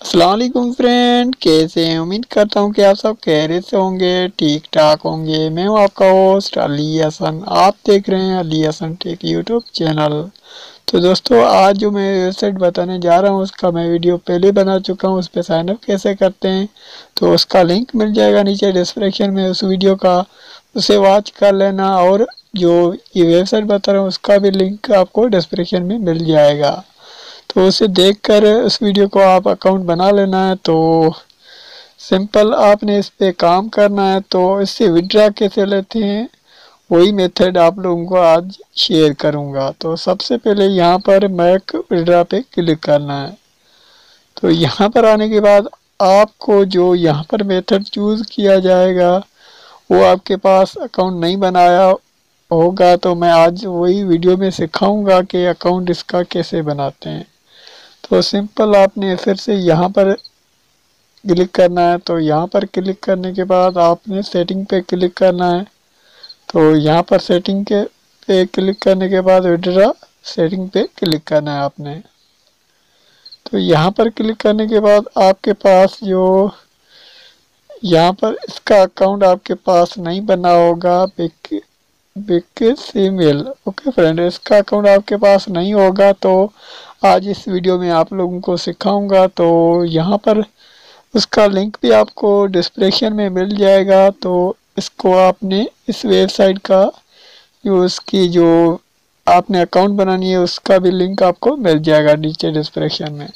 अस्सलाम वालेकुम फ्रेंड, कैसे हैं? उम्मीद करता हूँ कि आप सब खैरियत से होंगे, ठीक ठाक होंगे। मैं हूँ आपका होस्ट अली हसन। आप देख रहे हैं Ali Hasan tech YouTube channel. तो दोस्तों, आज जो मैं वेबसाइट बताने जा रहा हूँ उसका मैं वीडियो पहले बना चुका हूँ। उस पर साइन अप कैसे करते हैं तो उसका लिंक मिल जाएगा नीचे डिस्क्रिप्शन में उस वीडियो का, उसे वॉच कर लेना। और जो ये वेबसाइट बता रहा हूँ उसका भी लिंक आपको डिस्क्रिप्शन में मिल जाएगा, तो उसे देखकर उस वीडियो को आप अकाउंट बना लेना है। तो सिंपल आपने इस पे काम करना है। तो इससे विड्रा कैसे लेते हैं वही मेथड आप लोगों को आज शेयर करूंगा। तो सबसे पहले यहाँ पर मैक विड्रा पे क्लिक करना है। तो यहाँ पर आने के बाद आपको जो यहाँ पर मेथड चूज किया जाएगा वो आपके पास अकाउंट नहीं बनाया होगा, तो मैं आज वही वीडियो में सिखाऊंगा कि अकाउंट इसका कैसे बनाते हैं। तो सिंपल आपने फिर से यहाँ पर क्लिक करना है। तो यहाँ पर क्लिक करने के बाद आपने सेटिंग पे क्लिक करना है। तो यहाँ पर सेटिंग के पे क्लिक करने के बाद विड्रा सेटिंग पे क्लिक करना है आपने। तो यहाँ पर क्लिक करने के बाद आपके पास जो यहाँ पर इसका अकाउंट आपके पास नहीं बना होगा, बिग ईमेल। ओके फ्रेंड, इसका अकाउंट आपके पास नहीं होगा तो आज इस वीडियो में आप लोगों को सिखाऊंगा। तो यहाँ पर उसका लिंक भी आपको डिस्क्रिप्शन में मिल जाएगा। तो इसको आपने इस वेबसाइट का जो उसकी जो आपने अकाउंट बनानी है उसका भी लिंक आपको मिल जाएगा नीचे डिस्क्रिप्शन में।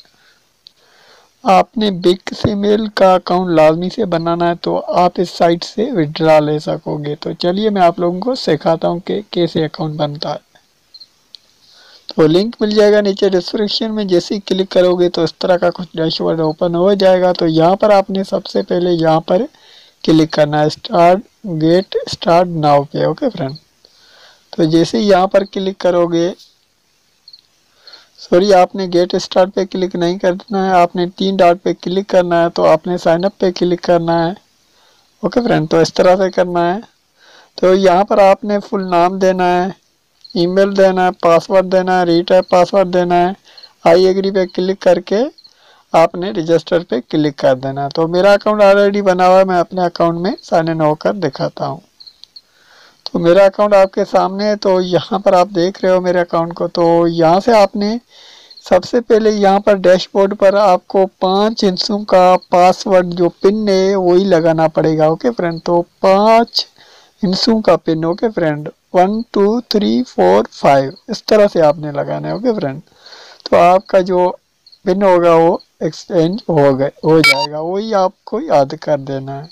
आपने बिग ईमेल का अकाउंट लाजमी से बनाना है तो आप इस साइट से विड्रा ले सकोगे। तो चलिए मैं आप लोगों को सिखाता हूँ कि कैसे अकाउंट बनता है। तो लिंक मिल जाएगा नीचे डिस्क्रिप्शन में। जैसे ही क्लिक करोगे तो इस तरह का कुछ डैशबोर्ड ओपन हो जाएगा। तो यहाँ पर आपने सबसे पहले यहाँ पर क्लिक करना है गेट स्टार्ट नाउ पे। ओके फ्रेंड, तो जैसे ही यहाँ पर क्लिक करोगे, सॉरी आपने गेट स्टार्ट पे क्लिक नहीं करना है, आपने 3 डॉट पे क्लिक करना है। तो आपने साइन अप पे क्लिक करना है। ओके फ्रेंड, तो इस तरह से करना है। तो यहाँ पर आपने फुल नाम देना है, ईमेल देना है, पासवर्ड देना है, रीटाइप पासवर्ड देना है। आई एग्री पे क्लिक करके आपने रजिस्टर पे क्लिक कर देना। तो मेरा अकाउंट ऑलरेडी बना हुआ है, मैं अपने अकाउंट में साइन इन होकर दिखाता हूँ। तो मेरा अकाउंट आपके सामने है। तो यहाँ पर आप देख रहे हो मेरे अकाउंट को। तो यहाँ से आपने सबसे पहले यहाँ पर डैशबोर्ड पर आपको 5 हिस्सों का पासवर्ड जो पिन है वही लगाना पड़ेगा। ओके फ्रेंड, तो 5 हिस्सों का पिन। ओके फ्रेंड, 1 2 3 4 5 इस तरह से आपने लगाना है। ओके फ्रेंड, तो आपका जो पिन होगा वो एक्सचेंज हो जाएगा, वही आपको याद कर देना है।